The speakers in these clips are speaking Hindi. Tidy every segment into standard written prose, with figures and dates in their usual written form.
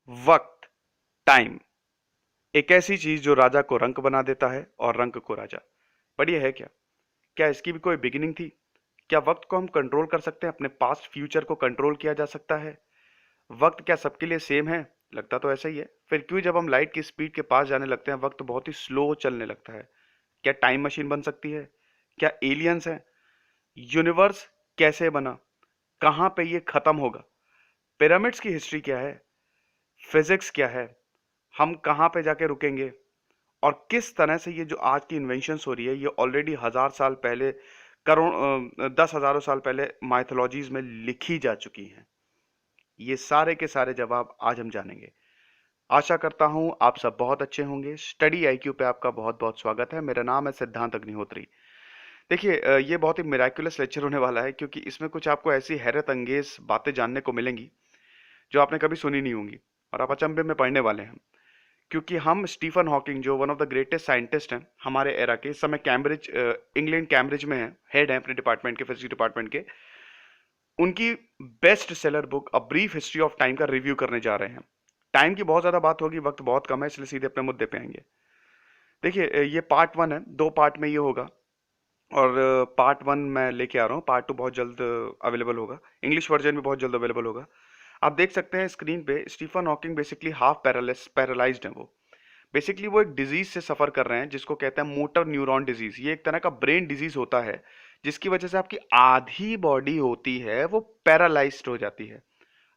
वक्त, टाइम, एक ऐसी चीज जो राजा को रंक बना देता है और रंक को राजा। बढ़िया है क्या? क्या इसकी भी कोई बिगिनिंग थी? क्या वक्त को हम कंट्रोल कर सकते हैं? अपने पास्ट फ्यूचर को कंट्रोल किया जा सकता है? वक्त क्या सबके लिए सेम है? लगता तो ऐसा ही है। फिर क्यों जब हम लाइट की स्पीड के पास जाने लगते हैं वक्त बहुत ही स्लो चलने लगता है? क्या टाइम मशीन बन सकती है? क्या एलियंस है? यूनिवर्स कैसे बना? कहाँ पे ये खत्म होगा? पिरामिड्स की हिस्ट्री क्या है? फिजिक्स क्या है? हम कहाँ पे जाके रुकेंगे? और किस तरह से ये जो आज की इन्वेंशंस हो रही है ये ऑलरेडी हजार साल पहले, करोड़, 10 हजारों साल पहले माइथोलॉजीज में लिखी जा चुकी हैं। ये सारे के सारे जवाब आज हम जानेंगे। आशा करता हूं आप सब बहुत अच्छे होंगे। स्टडी आईक्यू पे आपका बहुत बहुत स्वागत है। मेरा नाम है सिद्धांत अग्निहोत्री। देखिए, ये बहुत ही मिराकुलस लेक्चर होने वाला है क्योंकि इसमें कुछ आपको ऐसी हैरत अंगेज बातें जानने को मिलेंगी जो आपने कभी सुनी नहीं होंगी और आप अचंभे में पढ़ने वाले हैं। क्योंकि हम स्टीफन हॉकिंग जो one of the greatest scientist हैं हमारे एरा के, इस समय कैम्ब्रिज, इंग्लैंड कैम्ब्रिज में है, हेड है अपने डिपार्टमेंट के, फिजिक्स डिपार्टमेंट के। उनकी best seller book a brief history of time का रिव्यू करने जा रहे हैं। टाइम की बहुत ज्यादा बात होगी, वक्त बहुत कम है, इसलिए सीधे अपने मुद्दे पे आएंगे। देखिए, ये पार्ट वन है, 2 पार्ट में ये होगा। और पार्ट वन मैं लेके आ रहा हूँ, पार्ट टू बहुत जल्द अवेलेबल होगा, इंग्लिश वर्जन भी बहुत जल्द अवेलेबल होगा। आप देख सकते हैं स्क्रीन पे, Stephen Hawking basically half paralysed है। वो बेसिकली वो एक डिजीज से सफर कर रहे हैं जिसको कहते हैं मोटर न्यूरॉन डिजीज। ये एक तरह का ब्रेन डिजीज होता है जिसकी वजह से आपकी आधी बॉडी होती है वो पैरालाइज्ड हो जाती है।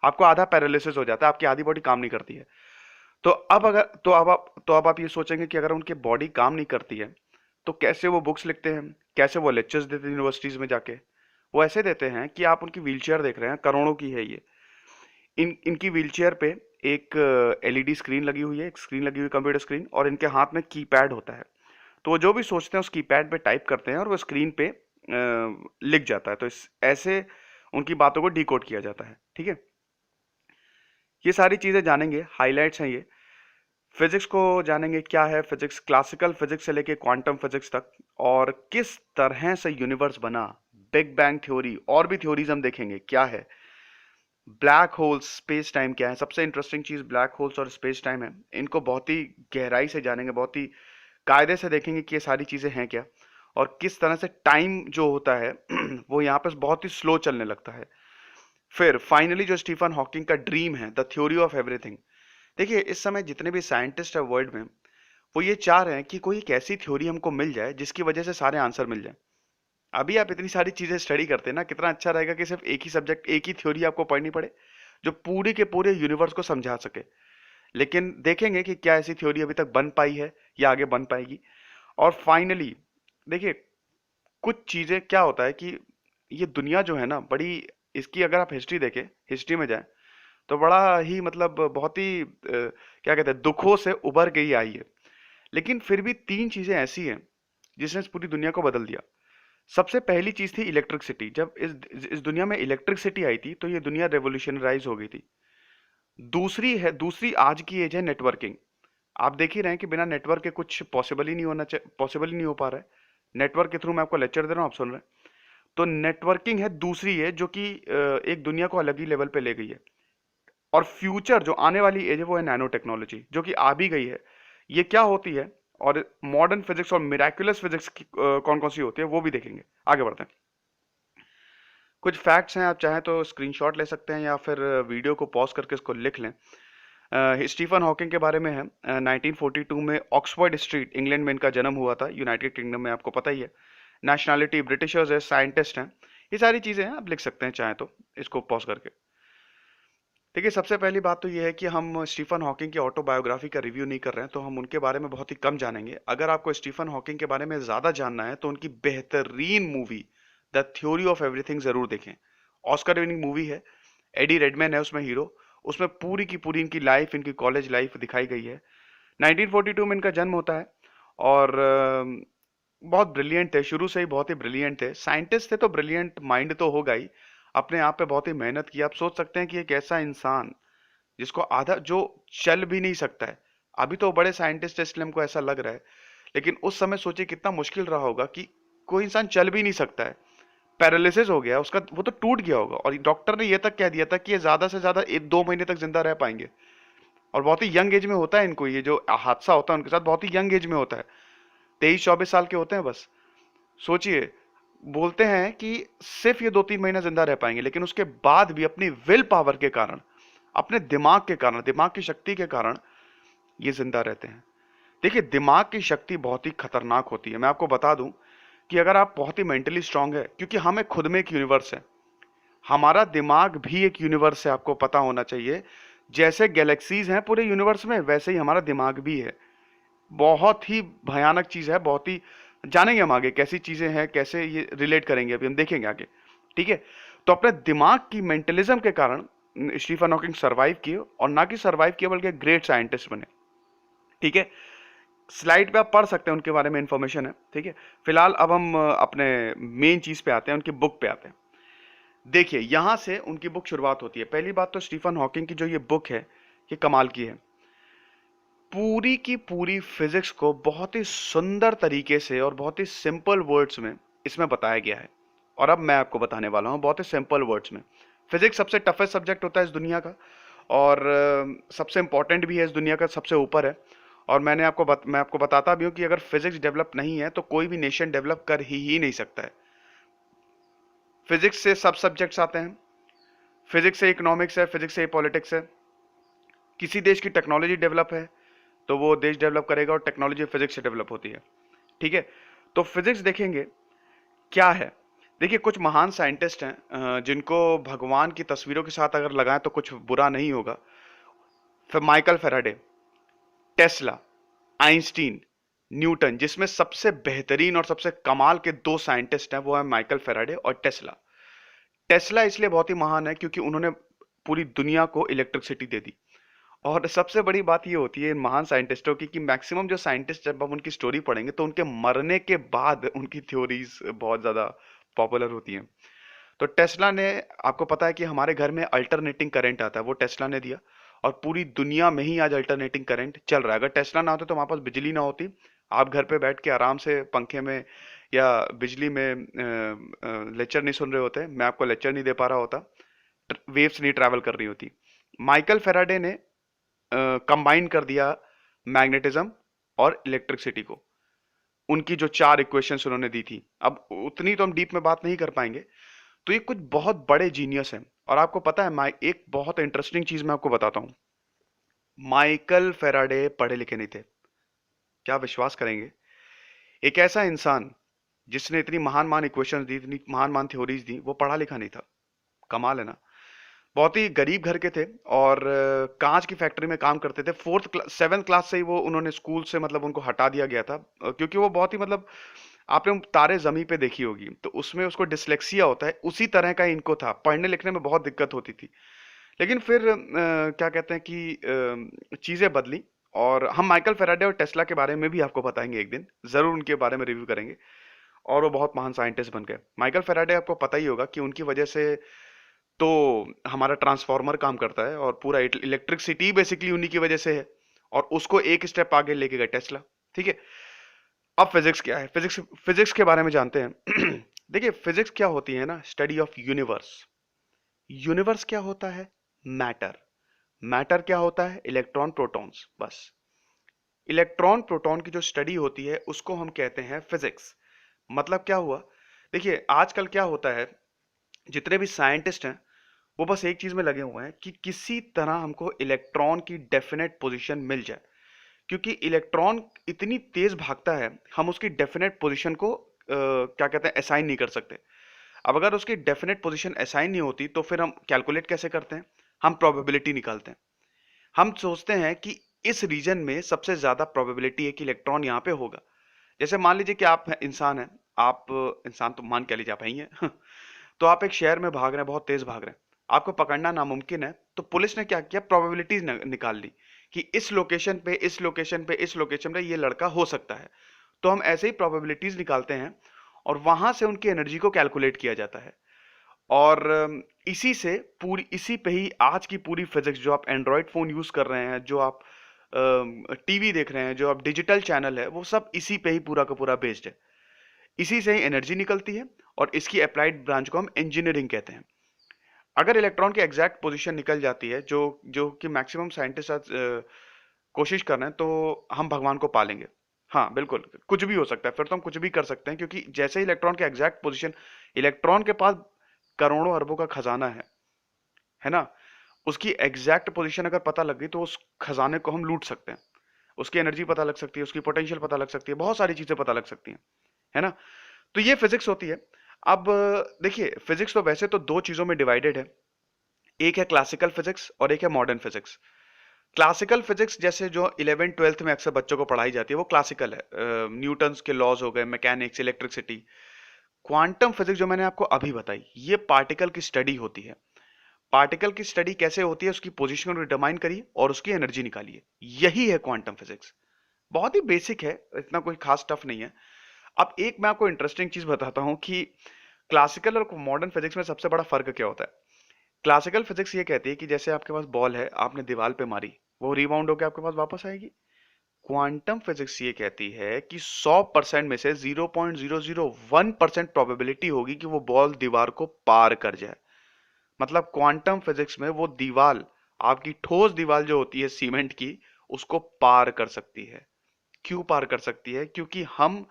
आपको आधा पैरालिसिस हो जाता है, आपकी आधी बॉडी काम नहीं करती है। तो अब अगर तो अब आप ये सोचेंगे कि अगर उनकी बॉडी काम नहीं करती है तो कैसे वो बुक्स लिखते हैं, कैसे वो लेक्चर्स देते हैं यूनिवर्सिटीज में जाके? वो ऐसे देते हैं कि आप उनकी व्हीलचेयर देख रहे हैं, करोड़ों की है ये। इनकी व्हीलचेयर पे एक एलईडी स्क्रीन लगी हुई है, एक स्क्रीन लगी हुई है, कंप्यूटर स्क्रीन, और इनके हाथ में कीपैड होता है। तो वो जो भी सोचते हैं उस कीपैड पे टाइप करते हैं और वो स्क्रीन पे लिख जाता है। तो इस ऐसे उनकी बातों को डिकोड किया जाता है। ठीक है, ये सारी चीजें जानेंगे, हाइलाइट्स हैं ये। फिजिक्स को जानेंगे, क्या है फिजिक्स, क्लासिकल फिजिक्स से लेके क्वांटम फिजिक्स तक, और किस तरह से यूनिवर्स बना, बिग बैंग थ्योरी, और भी थ्योरीज हम देखेंगे क्या है। ब्लैक होल्स, स्पेस टाइम क्या है, सबसे इंटरेस्टिंग चीज ब्लैक होल्स और स्पेस टाइम है। इनको बहुत ही गहराई से जानेंगे, बहुत ही कायदे से देखेंगे कि ये सारी चीजें हैं क्या, और किस तरह से टाइम जो होता है वो यहाँ पे बहुत ही स्लो चलने लगता है। फिर फाइनली जो स्टीफन हॉकिंग का ड्रीम है, द थ्योरी ऑफ एवरीथिंग। देखिए, इस समय जितने भी साइंटिस्ट है वर्ल्ड में, वो ये चाह रहे हैं कि कोई एक ऐसी थ्योरी हमको मिल जाए जिसकी वजह से सारे आंसर मिल जाए। अभी आप इतनी सारी चीजें स्टडी करते हैं ना, कितना अच्छा रहेगा कि सिर्फ एक ही सब्जेक्ट, एक ही थ्योरी आपको पढ़नी पड़े जो पूरी के पूरे यूनिवर्स को समझा सके। लेकिन देखेंगे कि क्या ऐसी थ्योरी अभी तक बन पाई है या आगे बन पाएगी। और फाइनली देखिए, कुछ चीजें क्या होता है कि ये दुनिया जो है ना बड़ी, इसकी अगर आप हिस्ट्री देखें, हिस्ट्री में जाए तो बड़ा ही मतलब बहुत ही क्या कहते हैं, दुखों से उभर गई आई है। लेकिन फिर भी 3 चीजें ऐसी हैं जिसने इस पूरी दुनिया को बदल दिया। सबसे पहली चीज थी इलेक्ट्रिसिटी। जब इस दुनिया में इलेक्ट्रिसिटी आई थी तो ये दुनिया रेवोल्यूशनराइज हो गई थी। दूसरी आज की एज है नेटवर्किंग। आप देख ही रहे हैं कि बिना नेटवर्क के कुछ पॉसिबल ही नहीं हो पा रहा है। नेटवर्क के थ्रू मैं आपको लेक्चर दे रहा हूँ, आप सुन रहे हैं। तो नेटवर्किंग है दूसरी है जो कि एक दुनिया को अलग ही लेवल पे ले गई है। और फ्यूचर जो आने वाली एज है वो है नैनो टेक्नोलॉजी, जो कि आ भी गई है। ये क्या होती है, और मॉडर्न फिजिक्स और मिराकुलस फिजिक्स कौन कौन सी होती है वो भी देखेंगे। आगे बढ़ते हैं। कुछ फैक्ट्स हैं, आप चाहें तो स्क्रीनशॉट ले सकते हैं या फिर वीडियो को पॉज करके इसको लिख लें। स्टीफन हॉकिंग के बारे में है। 1942 में ऑक्सफोर्ड स्ट्रीट, इंग्लैंड में इनका जन्म हुआ था, यूनाइटेड किंगडम में, आपको पता ही है। नेशनैलिटी ब्रिटिशर्स है, साइंटिस्ट हैं। ये सारी चीज़ें हैं, आप लिख सकते हैं चाहें तो इसको पॉज करके। देखिए, सबसे पहली बात तो ये है कि हम स्टीफन हॉकिंग की ऑटोबायोग्राफी का रिव्यू नहीं कर रहे हैं, तो हम उनके बारे में बहुत ही कम जानेंगे। अगर आपको स्टीफन हॉकिंग के बारे में ज़्यादा जानना है तो उनकी बेहतरीन movie the theory of everything ज़रूर देखें। ऑस्कर विनिंग मूवी है, एडी रेडमैन है उसमें हीरो। उसमें पूरी की पूरी इनकी लाइफ, इनकी कॉलेज लाइफ दिखाई गई है। 1942 में इनका जन्म होता है। और बहुत ब्रिलियंट थे, शुरू से ही बहुत ही ब्रिलियंट थे, साइंटिस्ट थे तो ब्रिलियंट माइंड तो होगा ही। अपने आप पे बहुत ही मेहनत की। आप सोच सकते हैं कि एक ऐसा इंसान जिसको आधा, जो चल भी नहीं सकता है, अभी तो बड़े साइंटिस्ट है इसलिए हमको ऐसा लग रहा है, लेकिन उस समय सोचिए कितना मुश्किल रहा होगा कि कोई इंसान चल भी नहीं सकता है, पैरालिसिस हो गया उसका, वो तो टूट गया होगा, और डॉक्टर ने ये तक कह दिया था कि ये ज्यादा से ज्यादा 1-2 महीने तक जिंदा रह पाएंगे। और बहुत ही यंग एज में होता है इनको, ये जो हादसा होता है उनके साथ बहुत ही यंग एज में होता है, 23-24 साल के होते हैं बस। सोचिए, बोलते हैं कि सिर्फ ये 2-3 महीना जिंदा रह पाएंगे, लेकिन उसके बाद भी अपनी विल पावर के कारण, अपने दिमाग के कारण, दिमाग की शक्ति के कारण ये जिंदा रहते हैं। देखिए, दिमाग की शक्ति बहुत ही खतरनाक होती है। मैं आपको बता दूं कि अगर आप बहुत ही मेंटली स्ट्रांग है, क्योंकि हमें खुद में एक यूनिवर्स है, हमारा दिमाग भी एक यूनिवर्स है, आपको पता होना चाहिए। जैसे गैलेक्सीज हैं पूरे यूनिवर्स में, वैसे ही हमारा दिमाग भी है। बहुत ही भयानक चीज है, बहुत ही, जानेंगे हम आगे कैसी चीजें हैं, कैसे ये रिलेट करेंगे, अभी हम देखेंगे आगे। ठीक है, तो अपने दिमाग की मेंटलिज्म के कारण स्टीफन हॉकिंग सरवाइव किए, और ना कि सरवाइव किए बल्कि ग्रेट साइंटिस्ट बने। ठीक है, स्लाइड पे आप पढ़ सकते हैं, उनके बारे में इंफॉर्मेशन है। ठीक है, फिलहाल अब हम अपने मेन चीज पे आते हैं, उनकी बुक पे आते हैं। देखिए, यहां से उनकी बुक शुरुआत होती है। पहली बात तो स्टीफन हॉकिंग की जो ये बुक है, ये कमाल की है। पूरी की पूरी फिजिक्स को बहुत ही सुंदर तरीके से और बहुत ही सिंपल वर्ड्स में इसमें बताया गया है। और अब मैं आपको बताने वाला हूं बहुत ही सिंपल वर्ड्स में। फिजिक्स सबसे टफेस्ट सब्जेक्ट होता है इस दुनिया का, और सबसे इंपॉर्टेंट भी है इस दुनिया का, सबसे ऊपर है। और मैं आपको बताता भी हूँ कि अगर फिजिक्स डेवलप नहीं है तो कोई भी नेशन डेवलप कर ही नहीं सकता है। फिजिक्स से सब सब्जेक्ट्स आते हैं, फिजिक्स से इकोनॉमिक्स है, फिजिक्स से पॉलिटिक्स है। किसी देश की टेक्नोलॉजी डेवलप है तो वो देश डेवलप करेगा, और टेक्नोलॉजी फिजिक्स से डेवलप होती है। ठीक है, तो फिजिक्स देखेंगे क्या है। देखिए, कुछ महान साइंटिस्ट हैं जिनको भगवान की तस्वीरों के साथ अगर लगाएं तो कुछ बुरा नहीं होगा। फिर Michael Faraday, Tesla, Einstein, Newton, जिसमें सबसे बेहतरीन और सबसे कमाल के दो साइंटिस्ट हैं वो है माइकल फेराडे और टेस्ला। टेस्ला इसलिए बहुत ही महान है क्योंकि उन्होंने पूरी दुनिया को इलेक्ट्रिसिटी दे दी। और सबसे बड़ी बात ये होती है इन महान साइंटिस्टों की कि मैक्सिमम जो साइंटिस्ट, जब हम उनकी स्टोरी पढ़ेंगे तो उनके मरने के बाद उनकी थ्योरीज बहुत ज़्यादा पॉपुलर होती हैं। तो टेस्ला ने, आपको पता है कि हमारे घर में अल्टरनेटिंग करंट आता है, वो टेस्ला ने दिया। और पूरी दुनिया में ही आज अल्टरनेटिंग करंट चल रहा है। अगर टेस्ला ना होते तो हमारे पास बिजली ना होती, आप घर पे बैठ के आराम से पंखे में या बिजली में लेक्चर नहीं सुन रहे होते, मैं आपको लेक्चर नहीं दे पा रहा होता, वेव्स नहीं ट्रैवल कर रही होती। माइकल फेराडे ने कंबाइन कर दिया मैग्नेटिज्म और इलेक्ट्रिसिटी को, उनकी जो 4 इक्वेशंस उन्होंने दी थी। अब उतनी तो हम डीप में बात नहीं कर पाएंगे। तो ये कुछ बहुत बड़े जीनियस हैं। और आपको पता है, एक बहुत इंटरेस्टिंग चीज मैं आपको बताता हूं। माइकल फेराडे पढ़े लिखे नहीं थे। क्या विश्वास करेंगे, एक ऐसा इंसान जिसने इतनी महान महान इक्वेशंस दी, इतनी महान महान थ्योरीज दी, वो पढ़ा लिखा नहीं था। कमाल है ना। बहुत ही गरीब घर के थे, और कांच की फैक्ट्री में काम करते थे। 7th क्लास से ही वो, उन्होंने स्कूल से मतलब उनको हटा दिया गया था, क्योंकि वो बहुत ही मतलब, आपने तारे जमी पे देखी होगी तो उसमें उसको डिसलेक्सिया होता है, उसी तरह का इनको था, पढ़ने लिखने में बहुत दिक्कत होती थी। लेकिन फिर क्या कहते हैं कि चीजें बदली, और हम माइकल फेराडे और टेस्ला के बारे में भी आपको बताएंगे एक दिन, जरूर उनके बारे में रिव्यू करेंगे। और वो बहुत महान साइंटिस्ट बन गए। माइकल फेराडे, आपको पता ही होगा कि उनकी वजह से तो हमारा ट्रांसफार्मर काम करता है, और पूरा इलेक्ट्रिसिटी बेसिकली उन्हीं की वजह से है। और उसको एक स्टेप आगे लेके गए टेस्ला। ठीक है, अब फिजिक्स क्या है, फिजिक्स फिजिक्स के बारे में जानते हैं। देखिए, फिजिक्स क्या होती है ना, स्टडी ऑफ यूनिवर्स। यूनिवर्स क्या होता है, मैटर। मैटर क्या होता है, इलेक्ट्रॉन प्रोटॉन्स, बस। इलेक्ट्रॉन प्रोटॉन की जो स्टडी होती है उसको हम कहते हैं फिजिक्स। मतलब क्या हुआ, देखिए आजकल क्या होता है, जितने भी साइंटिस्ट हैं वो बस एक चीज में लगे हुए हैं कि किसी तरह हमको इलेक्ट्रॉन की डेफिनेट पोजीशन मिल जाए। क्योंकि इलेक्ट्रॉन इतनी तेज भागता है, हम उसकी डेफिनेट पोजीशन को क्या कहते हैं, असाइन नहीं कर सकते। अब अगर उसकी डेफिनेट पोजीशन असाइन नहीं होती तो फिर हम कैलकुलेट कैसे करते हैं, हम प्रोबेबिलिटी निकालते हैं। हम सोचते हैं कि इस रीजन में सबसे ज्यादा प्रोबेबिलिटी है कि इलेक्ट्रॉन यहाँ पे होगा। जैसे मान लीजिए कि आप इंसान हैं, आप इंसान तो मान, कह लीजिए आप ही हैं। तो आप एक शहर में भाग रहे हैं, बहुत तेज भाग रहे हैं, आपको पकड़ना नामुमकिन है, तो पुलिस ने क्या किया, प्रोबेबिलिटीज निकाल ली कि इस लोकेशन पे, इस लोकेशन पे, इस लोकेशन पे ये लड़का हो सकता है। तो हम ऐसे ही प्रोबेबिलिटीज निकालते हैं, और वहां से उनकी एनर्जी को कैलकुलेट किया जाता है। और इसी से पूरी, इसी पे ही आज की पूरी फिजिक्स, जो आप एंड्रॉयड फोन यूज कर रहे हैं, जो आप टीवी देख रहे हैं, जो आप डिजिटल चैनल है, वो सब इसी पे ही पूरा का पूरा बेस्ड है। इसी से ही एनर्जी निकलती है, और इसकी अप्लाइड ब्रांच को हम इंजीनियरिंग कहते हैं। अगर इलेक्ट्रॉन की एग्जैक्ट पोजीशन निकल जाती है, जो जो कि मैक्सिमम साइंटिस्ट आज कोशिश कर रहे हैं, तो हम भगवान को पालेंगे। हाँ बिल्कुल, कुछ भी हो सकता है, फिर तो हम कुछ भी कर सकते हैं, क्योंकि जैसे ही इलेक्ट्रॉन की एग्जैक्ट पोजीशन, इलेक्ट्रॉन के पास करोड़ों अरबों का खजाना है ना, उसकी एग्जैक्ट पोजीशन अगर पता लग गई तो उस खजाने को हम लूट सकते हैं। उसकी एनर्जी पता लग सकती है, उसकी पोटेंशियल पता लग सकती है, बहुत सारी चीजें पता लग सकती हैं, है ना। तो ये फिजिक्स होती है। अब देखिए, फिजिक्स तो वैसे तो दो चीजों में डिवाइडेड है, एक है क्लासिकल फिजिक्स और एक है मॉडर्न फिजिक्स। क्लासिकल फिजिक्स जैसे जो 11 ट्वेल्थ में अक्सर बच्चों को पढ़ाई जाती है, वो क्लासिकल है, न्यूटन्स के लॉज हो गए, मैकेनिक्स, इलेक्ट्रिसिटी। क्वांटम फिजिक्स जो मैंने आपको अभी बताई, ये पार्टिकल की स्टडी होती है। पार्टिकल की स्टडी कैसे होती है, उसकी पोजीशन को डिटरमाइन करिए और उसकी एनर्जी निकालिए, यही है क्वांटम फिजिक्स। बहुत ही बेसिक है, इतना कोई खास टफ नहीं है। अब एक मैं आपको इंटरेस्टिंग चीज बताता हूं कि क्लासिकल और मॉडर्न फिजिक्स में सबसे बड़ा फर्क क्या होता है। क्लासिकल फिजिक्स ये कहती है कि जैसे आपके पास बॉल है, आपने दीवार पे मारी, वो रिबाउंड होकर आपके पास वापस आएगी। क्वांटम फिजिक्स ये कहती है कि 100% में से 0.001% प्रोबेबिलिटी होगी कि वो बॉल दीवार को पार कर जाए। मतलब क्वांटम फिजिक्स में वो दीवार, आपकी ठोस दीवार जो होती है सीमेंट की, उसको पार कर सकती है। क्यों पार कर सकती है? क्योंकि हम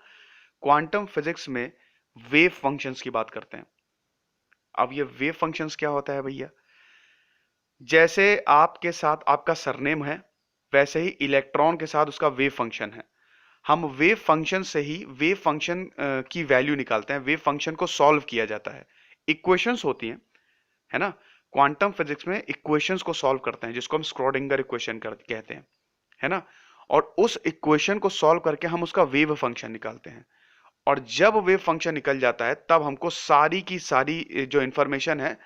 क्वांटम फिजिक्स में वेव फंक्शंस की बात करते हैं। अब ये वेव फंक्शंस क्या होता है भैया? जैसे आपके साथ आपका सरनेम है, वैसे ही इलेक्ट्रॉन के साथ उसका वेव फंक्शन है। हम वेव फंक्शन से ही वेव फंक्शन की वैल्यू निकालते हैं, वेव फंक्शन को सॉल्व किया जाता है। इक्वेशंस होती हैं, है ना। क्वांटम फिजिक्स में इक्वेशंस को सॉल्व करते हैं, जिसको हम स्क्रोडिंगर इक्वेशन कहते हैं, है ना। और उस इक्वेशन को सॉल्व करके हम उसका वेव फंक्शन निकालते हैं। और जब वेव फंक्शन निकल जाता है, तब हमको सारी की सारी जो इंफॉर्मेशन है,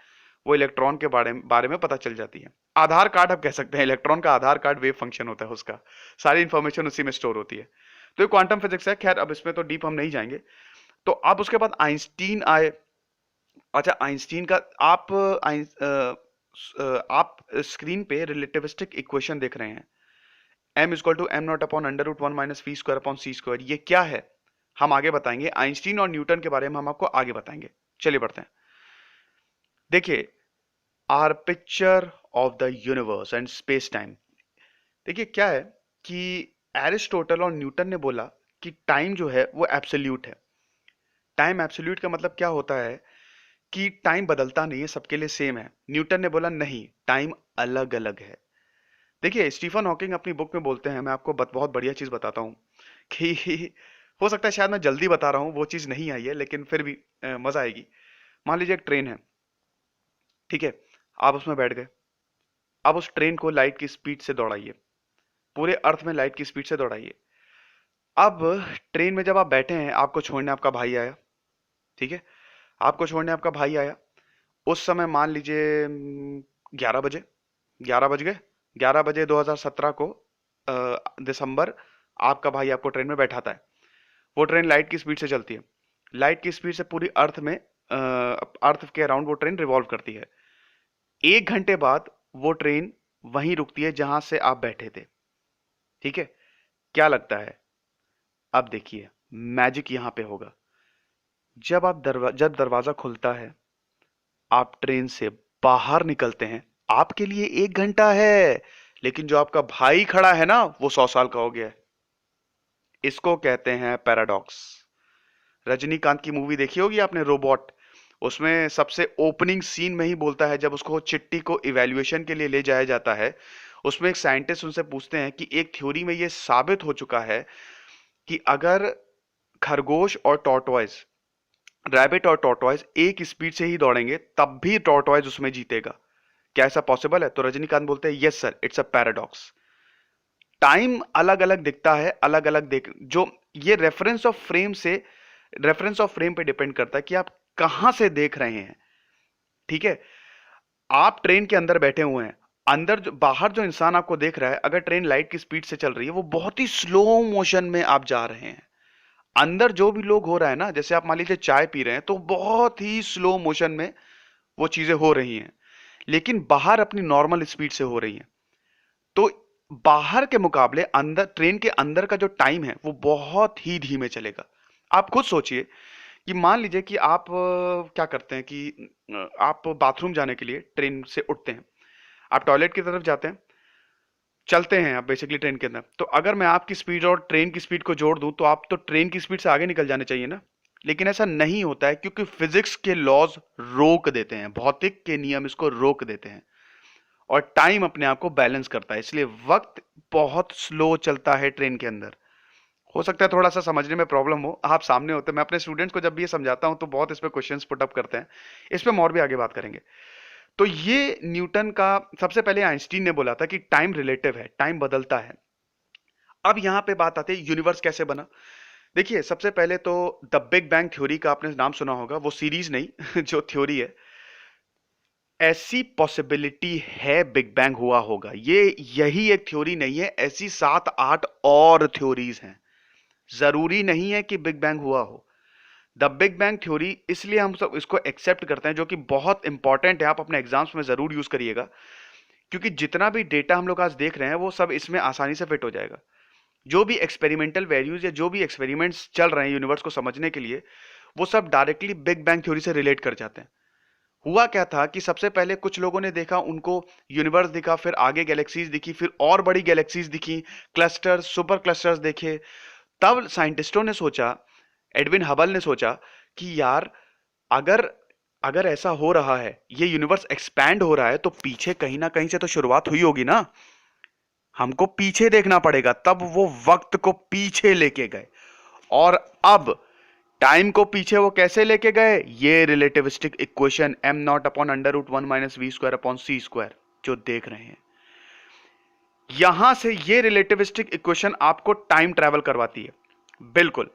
वो इलेक्ट्रॉन के बारे में पता चल जाती है। आधार कार्ड आप कह सकते हैं, इलेक्ट्रॉन का आधार कार्ड वेव फंक्शन होता है उसका, सारी इंफॉर्मेशन उसी में स्टोर होती है। तो ये क्वांटम फिजिक्स है। खैर, अब इसमें तो डीप हम नहीं जाएंगे। तो अब उसके बाद आइंस्टीन आए। अच्छा, आइंस्टीन का आप स्क्रीन पे रिलेटिविस्टिक इक्वेशन देख रहे हैं, m equal to m naught upon under root one minus v square upon c square. ये क्या है हम आगे बताएंगे, आइंस्टीन और न्यूटन के बारे में हम आपको आगे बताएंगे। चलिए बढ़ते हैं। देखिए, our picture of the universe and space time. देखिए क्या है कि एरिस्टोटल और न्यूटन ने बोला कि टाइम जो है वो एब्सोल्यूट है। टाइम एब्सोल्यूट का मतलब क्या होता है कि टाइम बदलता नहीं है, सबके लिए सेम है। न्यूटन ने बोला नहीं, टाइम अलग अलग है। देखिए, स्टीफन हॉकिंग अपनी बुक में बोलते हैं, मैं आपको बहुत बढ़िया चीज बताता हूँ कि हो सकता है शायद मैं जल्दी बता रहा हूँ, वो चीज नहीं आई है, लेकिन फिर भी मजा आएगी। मान लीजिए एक ट्रेन है, ठीक है, आप उसमें बैठ गए। अब उस ट्रेन को लाइट की स्पीड से दौड़ाइए, पूरे अर्थ में लाइट की स्पीड से दौड़ाइए। अब ट्रेन में जब आप बैठे हैं, आपको छोड़ने आपका भाई आया, ठीक है, आपको छोड़ने आपका भाई आया। उस समय मान लीजिए 11 बजे, 11 बज गए, 11 बजे 2017 को दिसंबर, आपका भाई आपको ट्रेन में बैठाता है। वो ट्रेन लाइट की स्पीड से चलती है, लाइट की स्पीड से पूरी अर्थ में, अर्थ के अराउंड वो ट्रेन रिवॉल्व करती है। 1 घंटे बाद वो ट्रेन वहीं रुकती है जहां से आप बैठे थे, ठीक है। क्या लगता है? अब देखिए, मैजिक यहां पे होगा। जब दरवाजा खुलता है, आप ट्रेन से बाहर निकलते हैं, आपके लिए 1 घंटा है, लेकिन जो आपका भाई खड़ा है ना, वो 100 साल का हो गया है। इसको कहते हैं पैराडॉक्स। रजनीकांत की मूवी देखी होगी आपने, रोबोट। उसमें सबसे ओपनिंग सीन में ही बोलता है, जब उसको चिट्टी को इवैल्यूएशन के लिए ले जाया जाता है, उसमें एक साइंटिस्ट उनसे पूछते हैं कि एक थ्योरी में यह साबित हो चुका है कि अगर खरगोश और टॉर्टॉइस, रैबिट और टॉर्टॉइस एक स्पीड से ही दौड़ेंगे, तब भी टॉर्टॉइस उसमें जीतेगा। क्या ऐसा पॉसिबल है? तो रजनीकांत बोलते हैं yes sir, it's a paradox. Time अलग अलग दिखता है, अलग अलग देख, जो ये रेफरेंस ऑफ फ्रेम पे डिपेंड करता है कि आप कहां से देख रहे हैं, ठीक है। आप ट्रेन के अंदर बैठे हुए हैं, अंदर जो बाहर जो इंसान आपको देख रहा है, अगर ट्रेन लाइट की स्पीड से चल रही है, वो बहुत ही स्लो मोशन में आप जा रहे हैं। अंदर जो भी लोग हो रहा है ना, जैसे आप मान लीजिए चाय पी रहे हैं, तो बहुत ही स्लो मोशन में वो चीजें हो रही हैं, लेकिन बाहर अपनी नॉर्मल स्पीड से हो रही हैं। तो बाहर के मुकाबले अंदर, ट्रेन के अंदर का जो टाइम है, वो बहुत ही धीमे चलेगा। आप खुद सोचिए कि मान लीजिए कि आप क्या करते हैं कि आप बाथरूम जाने के लिए ट्रेन से उठते हैं, आप टॉयलेट की तरफ जाते हैं, चलते हैं आप बेसिकली ट्रेन के अंदर। तो अगर मैं आपकी स्पीड और ट्रेन की स्पीड को जोड़ दूं तो आप तो ट्रेन की स्पीड से आगे निकल जाने चाहिए ना। लेकिन ऐसा नहीं होता है क्योंकि फिजिक्स के लॉज रोक देते हैं, भौतिक के नियम इसको रोक देते हैं और टाइम अपने आप को बैलेंस करता है, इसलिए वक्त बहुत स्लो चलता है ट्रेन के अंदर। हो सकता है थोड़ा सा समझने में प्रॉब्लम हो, आप सामने होते, मैं अपने स्टूडेंट्स को जब भी ये समझाता हूं तो बहुत इस पे क्वेश्चंस पुट अप करते हैं, इस पे हम और भी आगे बात करेंगे। तो ये न्यूटन का, सबसे पहले आइंस्टीन ने बोला था कि टाइम रिलेटिव है, टाइम बदलता है। अब यहां पे बात आती है यूनिवर्स कैसे बना। देखिए सबसे पहले तो द बिग बैंग थ्योरी का आपने नाम सुना होगा, वो सीरीज नहीं जो थ्योरी है। ऐसी पॉसिबिलिटी है बिग बैंग हुआ होगा, ये यही एक थ्योरी नहीं है, ऐसी 7-8 और थ्योरीज हैं। जरूरी नहीं है कि बिग बैंग हुआ हो। द बिग बैंग थ्योरी इसलिए हम सब इसको एक्सेप्ट करते हैं, जो कि बहुत इंपॉर्टेंट है, आप अपने एग्जाम्स में जरूर यूज करिएगा, क्योंकि जितना भी डेटा हम लोग आज देख रहे हैं वो सब इसमें आसानी से फिट हो जाएगा। जो भी एक्सपेरिमेंटल वैल्यूज या जो भी एक्सपेरिमेंट्स चल रहे हैं यूनिवर्स को समझने के लिए, वो सब डायरेक्टली बिग बैंग थ्योरी से रिलेट कर जाते हैं। हुआ क्या था कि सबसे पहले कुछ लोगों ने देखा, उनको यूनिवर्स दिखा, फिर आगे गैलेक्सीज दिखी, फिर और बड़ी गैलेक्सीज दिखी, क्लस्टर्स, सुपर क्लस्टर्स देखे। तब साइंटिस्टों ने सोचा, एडविन हबल ने सोचा कि यार अगर अगर ऐसा हो रहा है, ये यूनिवर्स एक्सपैंड हो रहा है, तो पीछे कहीं ना कहीं से तो शुरुआत हुई होगी ना, हमको पीछे देखना पड़ेगा। तब वो वक्त को पीछे लेके गए, और अब टाइम को पीछे वो कैसे लेके गए, ये relativistic equation m naught upon under root 1 - v² upon c² जो देख रहे हैं, यहां से ये रिलेटिविस्टिक इक्वेशन आपको टाइम ट्रैवल करवाती है। बिल्कुल,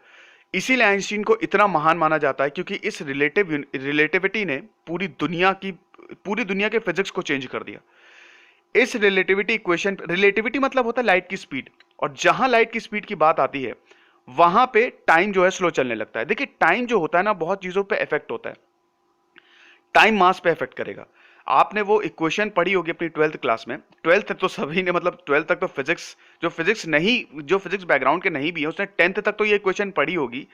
इसीलिए आइंस्टीन को इतना महान माना जाता है, क्योंकि इस रिलेटिविटी ने पूरी दुनिया के फिजिक्स को चेंज कर दिया। इस रिलेटिविटी इक्वेशन, रिलेटिविटी मतलब होता है लाइट की स्पीड, और जहां लाइट की स्पीड की बात आती है वहां पे टाइम जो है स्लो चलने लगता है। देखिए टाइम जो होता है ना, बहुत चीजों पे इफेक्ट होता है। टाइम मास पे इफेक्ट करेगा। आपने वो इक्वेशन पढ़ी होगी अपनी 12th क्लास में, 12th तो सभी ने, मतलब 12th तक तो फिजिक्स, जो फिजिक्स बैकग्राउंड के नहीं भी है उसने 10th तक तो ये इक्वेशन पढ़ी होगी।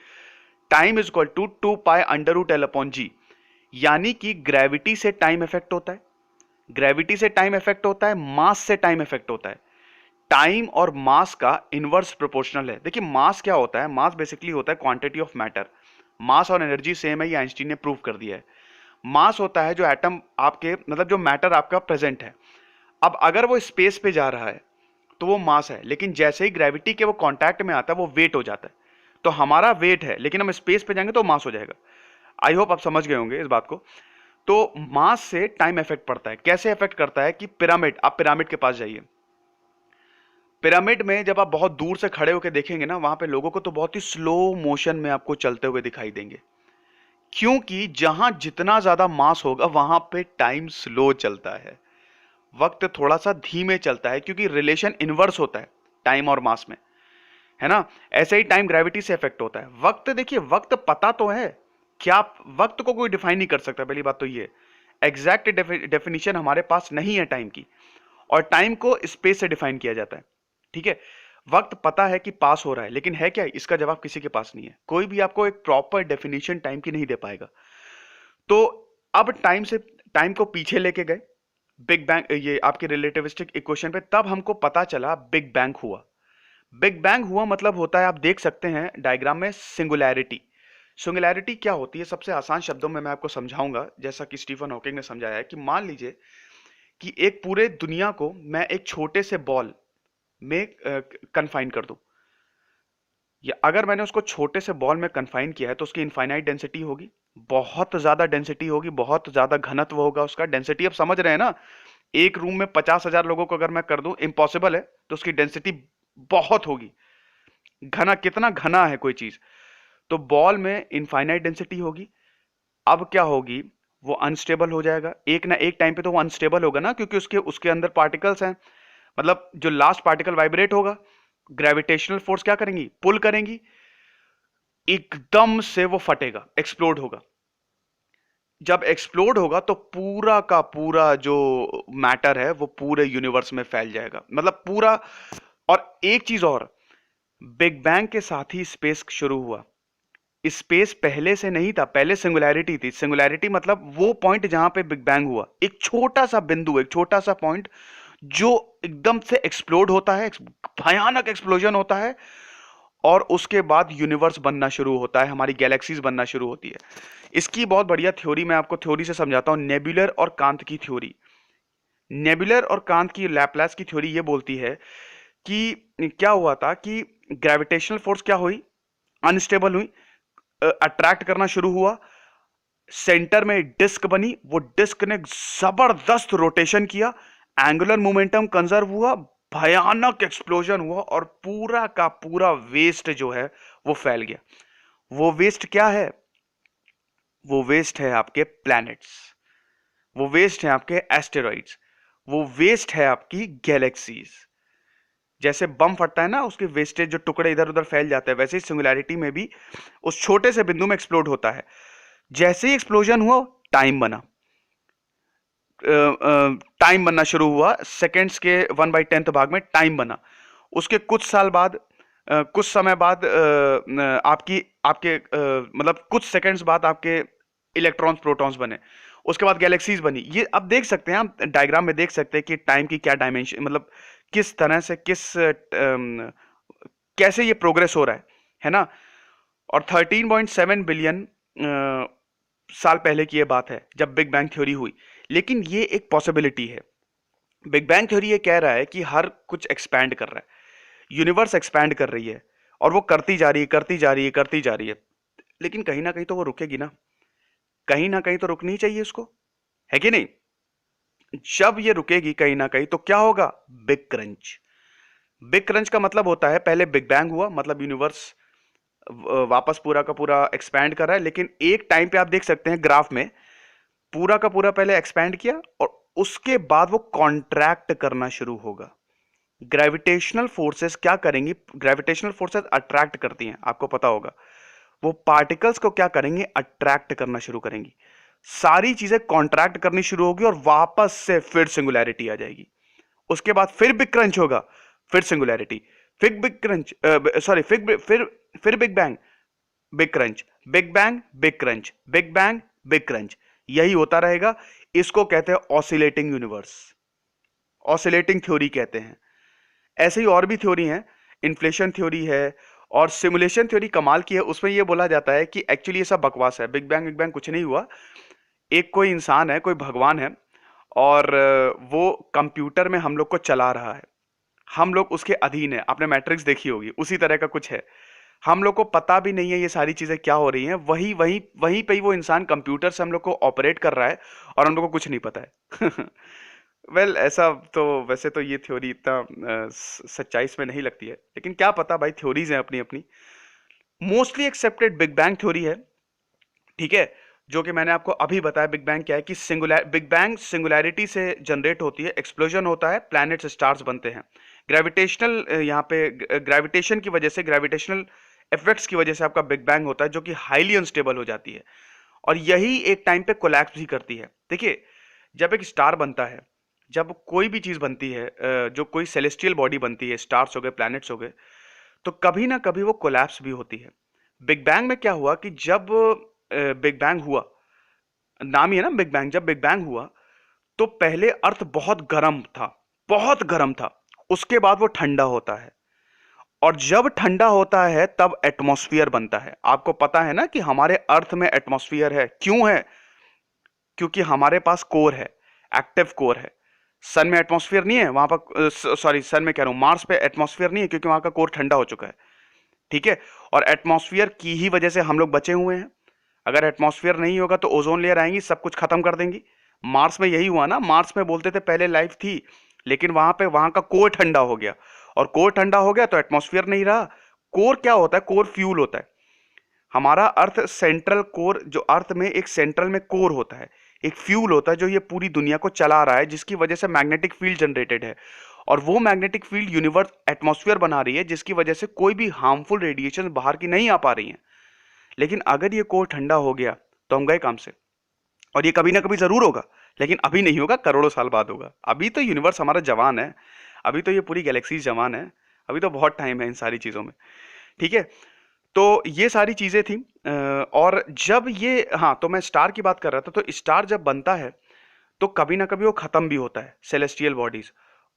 Time is equal to 2π√L/g, यानी कि ग्रेविटी से टाइम इफेक्ट होता है, ग्रेविटी से टाइम इफेक्ट होता है, मास से टाइम इफेक्ट होता है। टाइम और मास का इनवर्स प्रोपोर्शनल है। देखिए मास क्या होता है, मास बेसिकली होता है क्वांटिटी ऑफ मैटर। मास और एनर्जी सेम है, ये आइंस्टीन ने प्रूव कर दिया है। मास होता है जो एटम आपके, मतलब जो मैटर आपका प्रेजेंट है। अब अगर वो स्पेस पे जा रहा है तो वो मास है, लेकिन जैसे ही ग्रेविटी के वो कांटेक्ट में आता है वो वेट हो जाता है। तो हमारा वेट है, लेकिन हम स्पेस पे जाएंगे तो मास हो जाएगा। आई होप आप समझ गए होंगे इस बात को। तो मास से टाइम इफेक्ट पड़ता है। कैसे इफेक्ट करता है कि पिरामिड, आप पिरामिड के पास जाइए, पिरामिड में जब आप बहुत दूर से खड़े होकर देखेंगे ना, वहां पे लोगों को तो बहुत ही स्लो मोशन में आपको चलते हुए दिखाई देंगे, क्योंकि जहां जितना ज्यादा मास होगा वहां पे टाइम स्लो चलता है, वक्त थोड़ा सा धीमे चलता है, क्योंकि रिलेशन इनवर्स होता है टाइम और मास में, है ना। ऐसे ही टाइम ग्रेविटी से इफेक्ट होता है। वक्त, देखिए वक्त पता तो है, क्या वक्त को कोई डिफाइन नहीं कर सकता, पहली बात तो ये एग्जैक्ट डेफिनेशन हमारे पास नहीं है टाइम की, और टाइम को स्पेस से डिफाइन किया जाता है, ठीक है। वक्त पता है कि पास हो रहा है, लेकिन है क्या, इसका जवाब किसी के पास नहीं है। कोई भी आपको एक प्रॉपर डेफिनेशन टाइम की नहीं दे पाएगा। तो अब टाइम को पीछे लेके गए बिग बैंग, ये आपके रिलेटिविस्टिक इक्वेशन पे, तब हमको पता चला बिग बैंग हुआ। बिग बैंग हुआ मतलब होता है, आप देख सकते हैं डायग्राम में, सिंगुलैरिटी। सिंगुलैरिटी क्या होती है, सबसे आसान शब्दों में मैं आपको समझाऊंगा, जैसा कि स्टीफन हॉकिंग ने समझाया है, कि मान लीजिए कि एक पूरे दुनिया को मैं एक छोटे से बॉल में कन्फाइन कर दूं, या अगर मैंने उसको छोटे से बॉल में कन्फाइन किया है तो उसकी इनफाइनाइट डेंसिटी होगी, बहुत ज्यादा डेंसिटी होगी, बहुत ज्यादा घनत्व होगा उसका। डेंसिटी अब समझ रहे हैं ना, एक रूम में 50,000 लोगों को अगर मैं कर दूं, इम्पॉसिबल है, तो उसकी डेंसिटी बहुत होगी। घना, कितना घना है कोई चीज, तो बॉल में इनफाइनाइट डेंसिटी होगी। अब क्या होगी, वो अनस्टेबल हो जाएगा, एक ना एक टाइम पे तो वो अनस्टेबल होगा ना, क्योंकि उसके उसके अंदर पार्टिकल्स हैं। मतलब जो लास्ट पार्टिकल वाइब्रेट होगा, ग्रेविटेशनल फोर्स क्या करेंगी, पुल करेंगी, एकदम से वो फटेगा, एक्सप्लोड होगा। जब एक्सप्लोड होगा तो पूरा का पूरा जो मैटर है वो पूरे यूनिवर्स में फैल जाएगा, मतलब पूरा। और एक चीज और, बिग बैंग के साथ ही स्पेस शुरू हुआ। स्पेस पहले से नहीं था, पहले सिंगुलैरिटी थी। सिंगुलैरिटी मतलब वो पॉइंट जहां पे बिग बैंग हुआ, एक छोटा सा बिंदु, एक छोटा सा पॉइंट जो एकदम से एक्सप्लोड होता है, भयानक एक्सप्लोजन होता है, और उसके बाद यूनिवर्स बनना शुरू होता है, हमारी गैलेक्सीज बनना शुरू होती है। इसकी बहुत बढ़िया थ्योरी मैं आपको थ्योरी से समझाता हूं, नेबुलर और कांत की थ्योरी। नेबुलर और कांत की, लैपलास की थ्योरी ये बोलती है कि क्या हुआ था कि ग्रेविटेशनल फोर्स क्या हुई, अनस्टेबल हुई, अट्रैक्ट करना शुरू हुआ, सेंटर में डिस्क बनी, वो डिस्क ने जबरदस्त रोटेशन किया, एंगुलर मोमेंटम कंजर्व हुआ, भयानक एक्सप्लोजन हुआ, और पूरा का पूरा वेस्ट जो है वो फैल गया। वो वेस्ट क्या है? वो वेस्ट है आपके प्लैनेट्स, वो वेस्ट है आपके एस्टेरॉइड्स, वो वेस्ट है आपकी गैलेक्सीज। जैसे बम फटता है ना, उसके वेस्टेज जो टुकड़े इधर उधर फैल जाते हैं, वैसे ही सिंगुलैरिटी में भी उस छोटे से बिंदु में एक्सप्लोड होता है। जैसे ही एक्सप्लोजन हुआ, टाइम बना, टाइम बनना शुरू हुआ, सेकेंड्स के 1/10 भाग में टाइम बना। उसके कुछ साल बाद, कुछ समय बाद, आपकी आपके मतलब कुछ सेकेंड्स बाद आपके इलेक्ट्रॉन्स प्रोटॉन्स बने, उसके बाद गैलेक्सीज बनी। ये अब देख सकते हैं, आप डायग्राम में देख सकते हैं कि टाइम की क्या डायमेंशन, मतलब किस तरह से, कैसे ये प्रोग्रेस हो रहा है ना। और 13.7 बिलियन साल पहले की ये बात है जब बिग बैंग थ्योरी हुई। लेकिन ये एक पॉसिबिलिटी है। बिग बैंग थ्योरी ये कह रहा है कि हर कुछ एक्सपैंड कर रहा है, यूनिवर्स एक्सपैंड कर रही है, और वो करती जा रही है, करती जा रही है, करती जा रही है। लेकिन कहीं ना कहीं तो वो रुकेगी ना, कहीं ना कहीं तो रुकनी चाहिए उसको, है कि नहीं? जब ये रुकेगी कहीं ना कहीं, तो क्या होगा? Big crunch. बिग क्रंच का मतलब होता है, पहले बिग बैंग हुआ, मतलब यूनिवर्स वापस पूरा का पूरा एक्सपैंड कर रहा है, लेकिन एक टाइम पे आप देख सकते हैं ग्राफ में, पूरा का पूरा पहले एक्सपैंड किया और उसके बाद वो कॉन्ट्रैक्ट करना शुरू होगा। ग्रेविटेशनल फोर्सेस क्या करेंगी? ग्रेविटेशनल फोर्सेस अट्रैक्ट करती हैं, आपको पता होगा। वो पार्टिकल्स को क्या करेंगे? अट्रैक्ट करना शुरू करेंगी। सारी चीजें कॉन्ट्रैक्ट करनी शुरू होगी और वापस से फिर सिंगुलैरिटी आ जाएगी। उसके बाद फिर बिग क्रंच होगा, फिर सिंगुलैरिटी, फिर बिग क्रंच, सॉरी, फिर big bang, big crunch, big bang, big crunch, big bang, big crunch, यही होता रहेगा। इसको कहते हैं ऑसिलेटिंग यूनिवर्स, ऑसिलेटिंग थ्योरी कहते हैं। ऐसे ही और भी थ्योरी हैं, इन्फ्लेशन थ्योरी है, और सिमुलेशन थ्योरी कमाल की है। उसमें यह बोला जाता है कि एक्चुअली ये सब बकवास है, बिग बैंग कुछ नहीं हुआ। एक कोई इंसान है, कोई भगवान है, और वो कंप्यूटर में हम लोग को चला रहा है, हम लोग उसके अधीन है। आपने मैट्रिक्स देखी होगी, उसी तरह का कुछ है। हम लोग को पता भी नहीं है ये सारी चीजें क्या हो रही हैं, वही वही वहीं पे ही वो इंसान कंप्यूटर से हम लोग को ऑपरेट कर रहा है, और हम लोग को कुछ नहीं पता है। वेल, ऐसा तो वैसे तो ये थ्योरी इतना सच्चाई इसमें नहीं लगती है, लेकिन क्या पता भाई, थ्योरीज हैं अपनी अपनी। Mostly accepted big bang theory है, ठीक है, जो कि मैंने आपको अभी बताया। बिग बैंग क्या है कि बिग बैंग सिंगुलैरिटी से जनरेट होती है, एक्सप्लोजन होता है, प्लैनेट्स स्टार्स बनते हैं। ग्रेविटेशनल, यहाँ पे ग्रेविटेशन की वजह से, ग्रेविटेशनल इफेक्ट्स की वजह से आपका बिग बैंग होता है, जो कि हाईली अनस्टेबल हो जाती है, और यही एक टाइम पे कोलैप्स भी करती है। देखिए, जब एक स्टार बनता है, जब कोई भी चीज बनती है, जो कोई सेलेस्टियल बॉडी बनती है, स्टार्स हो गए, प्लैनेट्स हो गए, तो कभी ना कभी वो कोलैप्स भी होती है। बिग बैंग में क्या हुआ कि जब बिग बैंग हुआ, नाम ही है ना बिग बैंग, जब बिग बैंग हुआ तो पहले अर्थ बहुत गर्म था, बहुत गर्म था। उसके बाद वो ठंडा होता है, और जब ठंडा होता है तब एटमॉस्फेयर बनता है। आपको पता है ना कि हमारे अर्थ में एटमॉस्फेयर है, क्यों है? क्योंकि हमारे पास कोर है, एक्टिव कोर है। सन में एटमॉस्फेयर नहीं है, वहां पर, सॉरी, सन में कह रहा हूं, मार्स पे एटमॉस्फेयर नहीं है, क्योंकि वहां का कोर ठंडा हो चुका है, ठीक है। और एटमॉस्फेयर की ही वजह से हम लोग बचे हुए हैं। अगर एटमॉस्फेयर नहीं होगा तो ओजोन लेयर आएंगी, सब कुछ खत्म कर देंगी। मार्स में यही हुआ ना, मार्स में बोलते थे पहले लाइफ थी, लेकिन वहां का कोर ठंडा हो गया, और कोर ठंडा हो गया तो एटमॉस्फेयर नहीं रहा। कोर क्या होता है? कोर फ्यूल होता है। हमारा अर्थ सेंट्रल कोर, जो अर्थ में एक सेंट्रल में कोर होता है, एक फ्यूल होता है जो ये पूरी दुनिया को चला रहा है, जिसकी वजह से मैग्नेटिक फील्ड जनरेटेड है, और वो मैग्नेटिक फील्ड यूनिवर्स एटमॉस्फेयर बना रही है, जिसकी वजह से कोई भी हार्मफुल रेडिएशन बाहर की नहीं आ पा रही है। लेकिन अगर ये कोर ठंडा हो गया तो हम गए काम से, और ये कभी ना कभी जरूर होगा, लेकिन अभी नहीं होगा, करोड़ों साल बाद होगा। अभी तो यूनिवर्स हमारा जवान है, अभी तो ये पूरी गैलेक्सी जवान है, अभी तो बहुत टाइम है इन सारी चीजों में, ठीक है। तो ये सारी चीजें थी। और जब ये, हाँ, तो मैं स्टार की बात कर रहा था, तो स्टार जब बनता है तो कभी ना कभी वो खत्म भी होता है, सेलेस्टियल बॉडीज।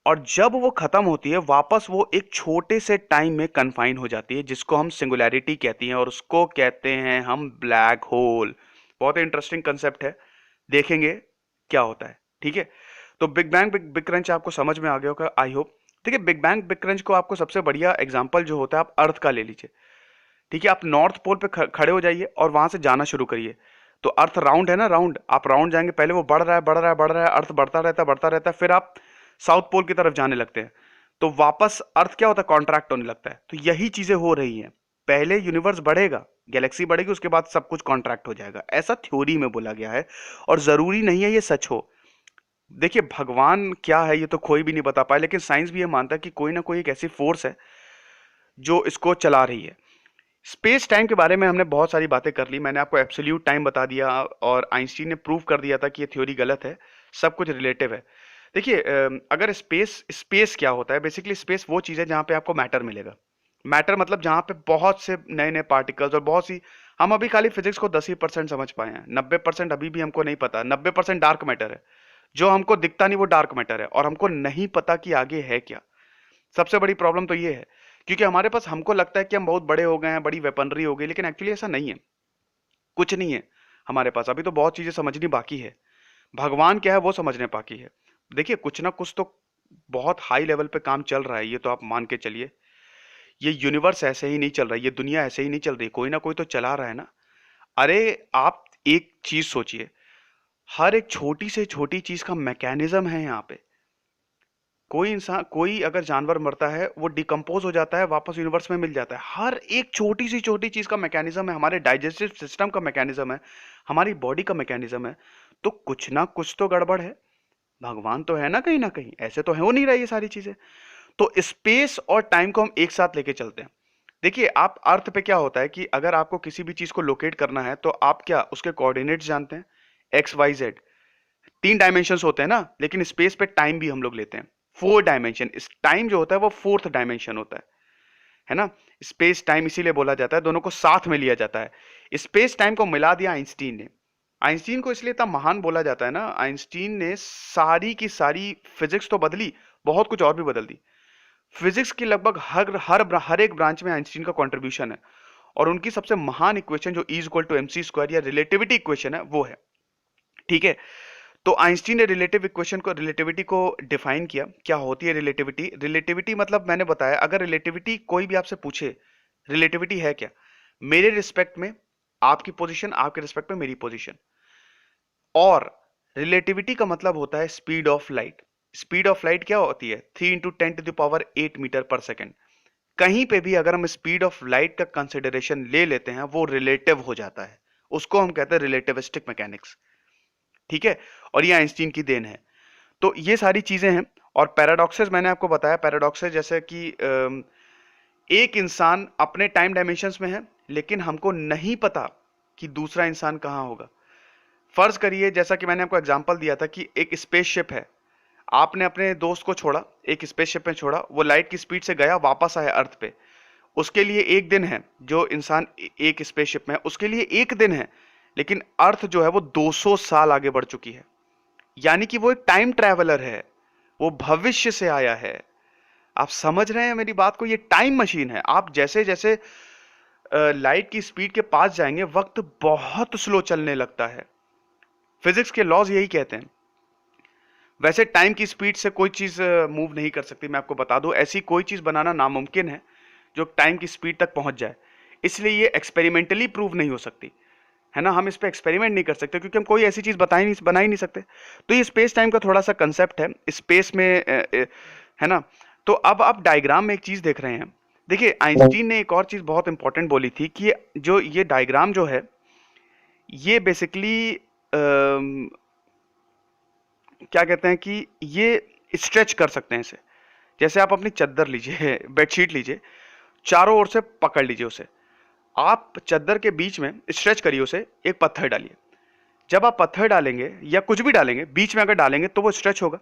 और जब वो खत्म होती है वापस, वो एक छोटे से टाइम में कन्फाइन हो जाती है, जिसको हम सिंगुलैरिटी कहती हैं, और उसको कहते हैं हम ब्लैक होल। बहुत इंटरेस्टिंग कंसेप्ट है, देखेंगे क्या होता है। ठीक है, तो बिग बैंग बिग क्रंच आपको समझ में आ गया होगा, आई होप। देखिए, बिग बैंग बिग क्रंच को आपको सबसे बढ़िया एग्जांपल जो होता है, आप अर्थ का ले लीजिए। ठीक है, आप नॉर्थ पोल पे खड़े हो जाइए और वहां से जाना शुरू करिए। तो अर्थ राउंड है ना, राउंड, आप राउंड जाएंगे, पहले वो बढ़ रहा है बढ़ रहा है बढ़ रहा है, अर्थ बढ़ता रहता है, फिर आप साउथ पोल की तरफ जाने लगते हैं। तो वापस अर्थ क्या होता है, कॉन्ट्रैक्ट होने लगता है। तो यही चीजें हो रही हैं, पहले यूनिवर्स बढ़ेगा, गैलेक्सी बढ़ेगी, उसके बाद सब कुछ कॉन्ट्रैक्ट हो जाएगा, ऐसा थ्योरी में बोला गया है। और जरूरी नहीं है ये सच हो। देखिए, भगवान क्या है ये तो कोई भी नहीं बता पाया, लेकिन साइंस भी ये मानता है कि कोई ना कोई एक ऐसी फोर्स है जो इसको चला रही है। स्पेस टाइम के बारे में हमने बहुत सारी बातें कर ली, मैंने आपको एब्सोल्यूट टाइम बता दिया, और आइंस्टीन ने प्रूव कर दिया था कि ये थ्योरी गलत है, सब कुछ रिलेटिव है। देखिए, अगर स्पेस स्पेस क्या होता है, बेसिकली स्पेस वो चीज़ है जहाँ पे आपको मैटर मिलेगा। मैटर मतलब जहाँ पे बहुत से नए नए पार्टिकल्स और बहुत सी, हम अभी खाली फिजिक्स को 10% समझ पाए हैं, 90% अभी भी हमको नहीं पता। 90% डार्क मैटर है, जो हमको दिखता नहीं वो डार्क मैटर है, और हमको नहीं पता कि आगे है क्या। सबसे बड़ी प्रॉब्लम तो ये है, क्योंकि हमारे पास, हमको लगता है कि हम बहुत बड़े हो गए हैं, बड़ी वेपनरी हो गई, लेकिन एक्चुअली ऐसा नहीं है, कुछ नहीं है हमारे पास, अभी तो बहुत चीजें समझनी बाकी है। भगवान क्या है वो समझने बाकी है। देखिए, कुछ ना कुछ तो बहुत हाई लेवल पे काम चल रहा है, ये तो आप मान के चलिए। ये यूनिवर्स ऐसे ही नहीं चल रहा है, ये दुनिया ऐसे ही नहीं चल रही, कोई ना कोई तो चला रहा है ना। अरे, आप एक चीज सोचिए, हर एक छोटी से छोटी चीज का मैकेनिज्म है यहाँ पे। कोई इंसान, कोई अगर जानवर मरता है, वो डिकम्पोज हो जाता है, वापस यूनिवर्स में मिल जाता है। हर एक छोटी सी छोटी चीज का मैकेनिज्म है, हमारे डाइजेस्टिव सिस्टम का मैकेनिज्म है, हमारी बॉडी का मैकेनिज्म है। तो कुछ ना कुछ तो गड़बड़ है। भगवान तो है ना कहीं, ऐसे तो हो नहीं रही ये सारी चीजें। तो स्पेस और टाइम को हम एक साथ लेके चलते हैं। देखिए, आप अर्थ पे क्या होता है कि अगर आपको किसी भी चीज को लोकेट करना है, तो आप क्या उसके कोऑर्डिनेट्स जानते हैं, एक्स वाई जेड। 3 डायमेंशन होते हैं ना, लेकिन स्पेस पे टाइम भी हम लोग लेते हैं 4 डायमेंशन। इस टाइम जो होता है वो 4th डायमेंशन होता है ना। स्पेस टाइम इसीलिए बोला जाता है, दोनों को साथ में लिया जाता है। स्पेस टाइम को मिला दिया आइंस्टीन ने। आइंस्टीन को इसलिए इतना महान बोला जाता है ना, आइंस्टीन ने सारी की सारी फिजिक्स तो बदली, बहुत कुछ और भी बदल दी। फिजिक्स की लगभग हर एक ब्रांच में आइंस्टीन का कंट्रीब्यूशन है। और उनकी सबसे महान इक्वेशन जो E equal to MC square या रिलेटिविटी इक्वेशन है, वो है। ठीक है, तो आइंस्टीन ने रिलेटिविटी को डिफाइन किया। क्या होती है रिलेटिविटी? रिलेटिविटी मतलब मैंने बताया, अगर रिलेटिविटी कोई भी आपसे पूछे रिलेटिविटी है क्या, मेरे रिस्पेक्ट में आपकी पोजीशन, आपके रिस्पेक्ट में मेरी पोजीशन। और रिलेटिविटी का मतलब होता है speed of light. Speed of light क्या होती है? 3 × 10⁸ मीटर पर सेकेंड। कहीं पे भी अगर हम स्पीड ऑफ लाइट का कंसिडरेशन ले लेते हैं, वो रिलेटिव हो जाता है, उसको हम कहते हैं रिलेटिविस्टिक मैकेनिक्स। ठीक है, और ये आइंस्टीन की देन है। तो ये सारी चीजें हैं। और पैराडॉक्सेस मैंने आपको बताया, पैराडॉक्सेस जैसे कि एक इंसान अपने टाइम डायमेंशंस में है, लेकिन हमको नहीं पता कि दूसरा इंसान कहाँ होगा। फर्ज करिए, जैसा कि मैंने आपको एग्जांपल दिया था कि एक स्पेसशिप है, आपने अपने दोस्त को छोड़ा, एक स्पेसशिप में छोड़ा, वो लाइट की स्पीड से गया, वापस आया अर्थ पे। उसके लिए एक दिन है, जो इंसान एक स्पेसशिप में है उसके लिए एक दिन है, लेकिन अर्थ जो है वो 200 साल आगे बढ़ चुकी है। यानी कि वो एक टाइम ट्रैवलर है, वो भविष्य से आया है। आप समझ रहे हैं मेरी बात को? ये टाइम मशीन है। आप जैसे जैसे लाइट की स्पीड के पास जाएंगे, वक्त बहुत स्लो चलने लगता है। फिजिक्स के लॉज यही कहते हैं। वैसे टाइम की स्पीड से कोई चीज मूव नहीं कर सकती, मैं आपको बता दूं, ऐसी कोई चीज बनाना नामुमकिन है जो टाइम की स्पीड तक पहुंच जाए। इसलिए ये एक्सपेरिमेंटली प्रूव नहीं हो सकती, है ना। हम इस पे एक्सपेरिमेंट नहीं कर सकते, क्योंकि हम कोई ऐसी चीज बना ही नहीं सकते। तो ये स्पेस टाइम का थोड़ा सा कंसेप्ट है स्पेस में, है ना। तो अब आप डायग्राम में एक चीज देख रहे हैं। देखिए, आइंस्टीन ने एक और चीज बहुत इंपॉर्टेंट बोली थी कि जो ये डायग्राम जो है, ये बेसिकली क्या कहते हैं कि ये स्ट्रेच कर सकते हैं इसे। जैसे आप अपनी चादर लीजिए, बेडशीट लीजिए, चारों ओर से पकड़ लीजिए उसे, आप चादर के बीच में स्ट्रेच करिए उसे, एक पत्थर डालिए। जब आप पत्थर डालेंगे या कुछ भी डालेंगे, बीच में अगर डालेंगे तो वो स्ट्रेच होगा।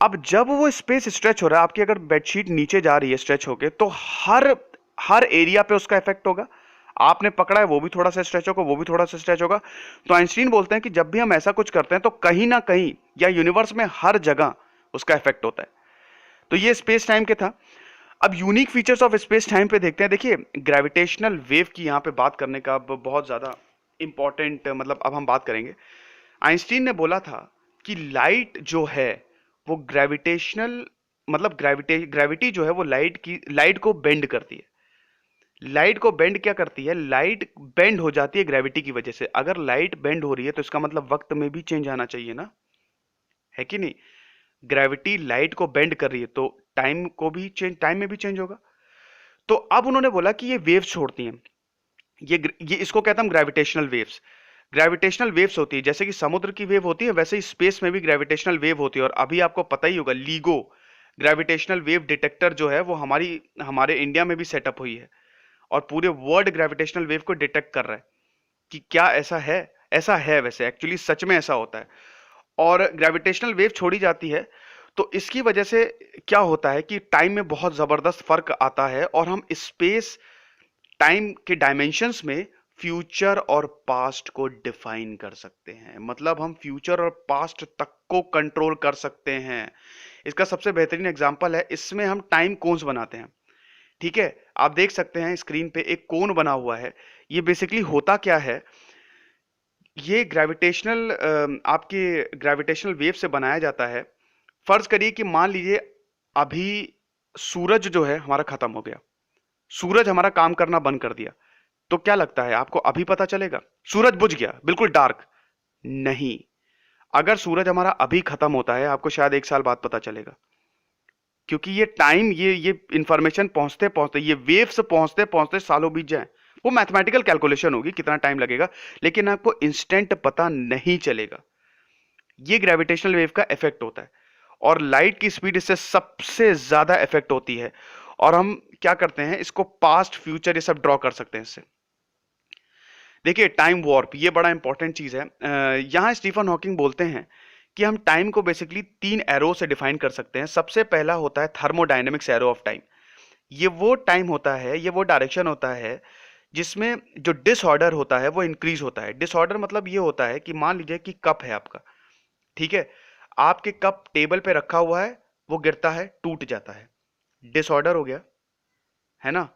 अब जब वो स्पेस स्ट्रेच हो रहा है, आपकी अगर बेडशीट नीचे जा रही है स्ट्रेच होके, तो हर हर एरिया पे उसका इफेक्ट होगा। आपने पकड़ा है वो भी थोड़ा सा स्ट्रेच होगा, वो भी थोड़ा सा स्ट्रेच होगा। तो आइंस्टीन बोलते हैं कि जब भी हम ऐसा कुछ करते हैं तो कहीं ना कहीं या यूनिवर्स में हर जगह उसका इफेक्ट होता है। तो ये स्पेस टाइम के था। अब unique features of space time पे देखते हैं। देखिए ग्रेविटेशनल वेव की यहाँ पे बात करने का अब बहुत ज़्यादा इंपॉर्टेंट, मतलब अब हम बात करेंगे। आइंस्टीन ने बोला था कि लाइट जो है वो ग्रेविटेशनल, मतलब ग्रेविटी जो है वो लाइट को बेंड करती है। लाइट को बेंड क्या करती है? लाइट बेंड हो जाती है ग्रेविटी की वजह से। अगर लाइट बेंड हो रही है तो इसका मतलब वक्त में भी चेंज आना चाहिए ना, है कि नहीं? ग्रेविटी लाइट को बेंड कर रही है तो टाइम में भी चेंज होगा। तो अब उन्होंने बोला कि ये वेव्स छोड़ती हैं, ये इसको कहता हम ग्रेविटेशनल वेव्स। ग्रेविटेशनल वेव्स होती है, जैसे कि समुद्र की वेव होती है वैसे ही स्पेस में भी ग्रेविटेशनल वेव होती है। और अभी आपको पता ही होगा लीगो ग्रेविटेशनल वेव डिटेक्टर जो है वो हमारे इंडिया में भी सेटअप हुई है और पूरे वर्ल्ड ग्रेविटेशनल वेव को डिटेक्ट कर रहा है कि क्या ऐसा है। ऐसा है, वैसे एक्चुअली सच में ऐसा होता है। और ग्रेविटेशनल वेव छोड़ी जाती है तो इसकी वजह से क्या होता है कि टाइम में बहुत जबरदस्त फर्क आता है और हम स्पेस टाइम के डायमेंशंस में फ्यूचर और पास्ट को डिफाइन कर सकते हैं। मतलब हम फ्यूचर और पास्ट तक को कंट्रोल कर सकते हैं। इसका सबसे बेहतरीन एग्जांपल है, इसमें हम टाइम कोन्स बनाते हैं। ठीक है, आप देख सकते हैं स्क्रीन पे एक कोन बना हुआ है। ये बेसिकली होता क्या है, ये आपके ग्रेविटेशनल वेव से बनाया जाता है। फर्ज करिए कि मान लीजिए अभी सूरज जो है हमारा खत्म हो गया, सूरज हमारा काम करना बंद कर दिया, तो क्या लगता है आपको अभी पता चलेगा? सूरज बुझ गया, बिल्कुल डार्क। नहीं, अगर सूरज हमारा अभी खत्म होता है आपको शायद 1 साल बाद पता चलेगा, क्योंकि ये टाइम, ये इंफॉर्मेशन पहुंचते पहुंचते, ये वेव्स पहुंचते पहुंचते सालों बीत जाए। वो मैथमेटिकल कैलकुलेशन होगी कितना टाइम लगेगा, लेकिन आपको इंस्टेंट पता नहीं चलेगा। ये ग्रेविटेशनल वेव का इफेक्ट होता है और लाइट की स्पीड इससे सबसे ज्यादा इफेक्ट होती है। और हम क्या करते हैं, इसको पास्ट फ्यूचर ये सब ड्रॉ कर सकते हैं इससे। देखिए टाइम वॉर्प ये बड़ा इंपॉर्टेंट चीज है। यहां स्टीफन हॉकिंग बोलते हैं कि हम टाइम को बेसिकली 3 एरो से डिफाइन कर सकते हैं। सबसे पहला होता है थर्मोडायनेमिक्स एरो ऑफ टाइम। ये वो टाइम होता है, ये वो डायरेक्शन होता है जिसमें जो डिसऑर्डर होता है वो इंक्रीज होता है। डिसऑर्डर मतलब ये होता है कि मान लीजिए कि कप है आपका, ठीक है, आपके कप टेबल पे रखा हुआ है, वो गिरता है, टूट जाता है, डिसऑर्डर हो गया, है ना?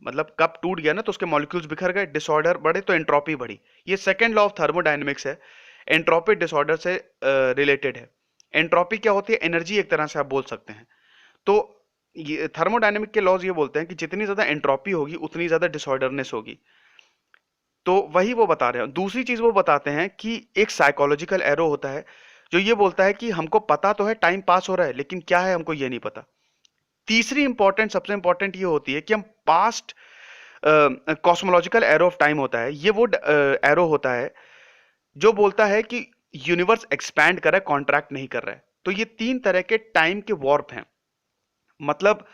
मतलब कप टूट गया ना तो उसके मॉलिक्यूल्स बिखर गए, डिसऑर्डर बढ़े तो एंट्रोपी बढ़ी। ये सेकंड लॉ ऑफ थर्मोडायनेमिक्स है, एंट्रोपी डिसऑर्डर से रिलेटेड है। एंट्रोपी क्या होती है? एनर्जी, एक तरह से आप बोल सकते हैं। तो ये थर्मोडायनेमिक के लॉज ये बोलते हैं कि जितनी ज्यादा एंट्रोपी होगी उतनी ज्यादा डिसऑर्डरनेस होगी। तो वही वो बता रहे हैं। दूसरी चीज वो बताते हैं कि एक साइकोलॉजिकल एरो होता है जो ये बोलता है कि हमको पता तो है टाइम पास हो रहा है, लेकिन क्या है हमको ये नहीं पता। तीसरी इंपॉर्टेंट, सबसे इंपॉर्टेंट ये होती है कि हम past, cosmological arrow of time होता है, ये वो एरो होता है जो बोलता है कि यूनिवर्स एक्सपैंड कर रहा है, कॉन्ट्रैक्ट नहीं कर रहा है। तो ये 3 तरह के टाइम के वॉर्प हैं। मतलब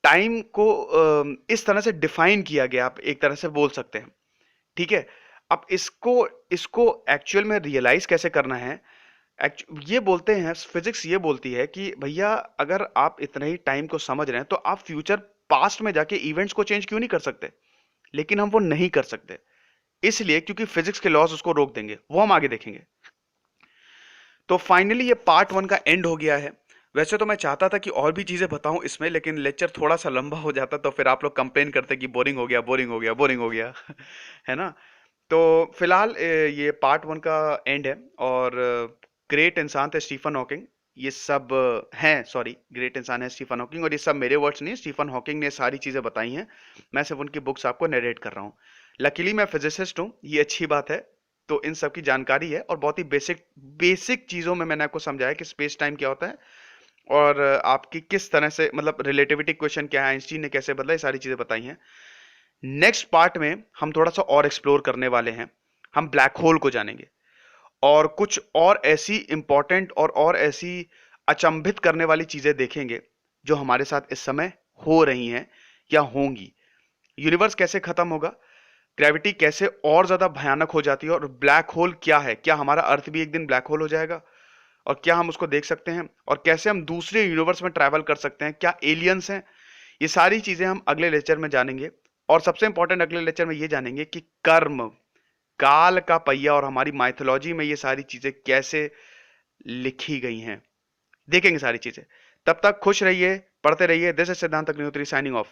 टाइम को इस तरह से डिफाइन किया गया, आप एक तरह से बोल सकते हैं। ठीक है, अब इसको इसको एक्चुअल में रियलाइज कैसे करना है? ये बोलते हैं, फिजिक्स ये बोलती है कि भैया अगर आप इतने ही टाइम को समझ रहे हैं तो आप फ्यूचर पास्ट में जाके इवेंट्स को चेंज क्यों नहीं कर सकते? लेकिन हम वो नहीं कर सकते, इसलिए क्योंकि फिजिक्स के लॉज उसको रोक देंगे, वो हम आगे देखेंगे। तो फाइनली ये पार्ट 1 का एंड हो गया है। वैसे तो मैं चाहता था कि और भी चीजें बताऊं इसमें, लेकिन लेक्चर थोड़ा सा लंबा हो जाता तो फिर आप लोग कंप्लेन करते कि बोरिंग हो गया, बोरिंग हो गया, बोरिंग हो गया है ना? तो फिलहाल ये पार्ट 1 का एंड है। और ग्रेट इंसान थे स्टीफन हॉकिंग, ये सब हैं, सॉरी, ग्रेट इंसान है स्टीफन हॉकिंग, और ये सब मेरे वर्ड्स नहीं, स्टीफन हॉकिंग ने सारी चीजें बताई हैं। मैं सिर्फ उनकी बुक्स आपको नरेट कर रहा हूँ। लकीली मैं फिजिसिस्ट हूँ, ये अच्छी बात है। तो इन सब की जानकारी है और बहुत ही बेसिक बेसिक चीजों में मैंने आपको समझाया कि स्पेस टाइम क्या होता है और आपकी किस तरह से, मतलब रिलेटिविटी क्वेश्चन क्या है, आइंस्टीन ने कैसे बदला, ये सारी चीजें बताई हैं। नेक्स्ट पार्ट में हम थोड़ा सा और एक्सप्लोर करने वाले हैं, हम ब्लैक होल को जानेंगे और कुछ और ऐसी इंपॉर्टेंट और ऐसी अचंभित करने वाली चीजें देखेंगे जो हमारे साथ इस समय हो रही हैं या होंगी। यूनिवर्स कैसे खत्म होगा, ग्रेविटी कैसे और ज्यादा भयानक हो जाती है, और ब्लैक होल क्या है, क्या हमारा अर्थ भी एक दिन ब्लैक होल हो जाएगा और क्या हम उसको देख सकते हैं, और कैसे हम दूसरे यूनिवर्स में ट्रैवल कर सकते हैं, क्या एलियंस हैं, ये सारी चीजें हम अगले लेक्चर में जानेंगे। और सबसे इंपॉर्टेंट अगले लेक्चर में ये जानेंगे कि कर्म, काल का पहिया और हमारी माइथोलॉजी में ये सारी चीजें कैसे लिखी गई हैं, देखेंगे सारी चीजें। तब तक खुश रहिए, पढ़ते रहिए। दिस इज सिद्धांत अग्निहोत्री साइनिंग ऑफ।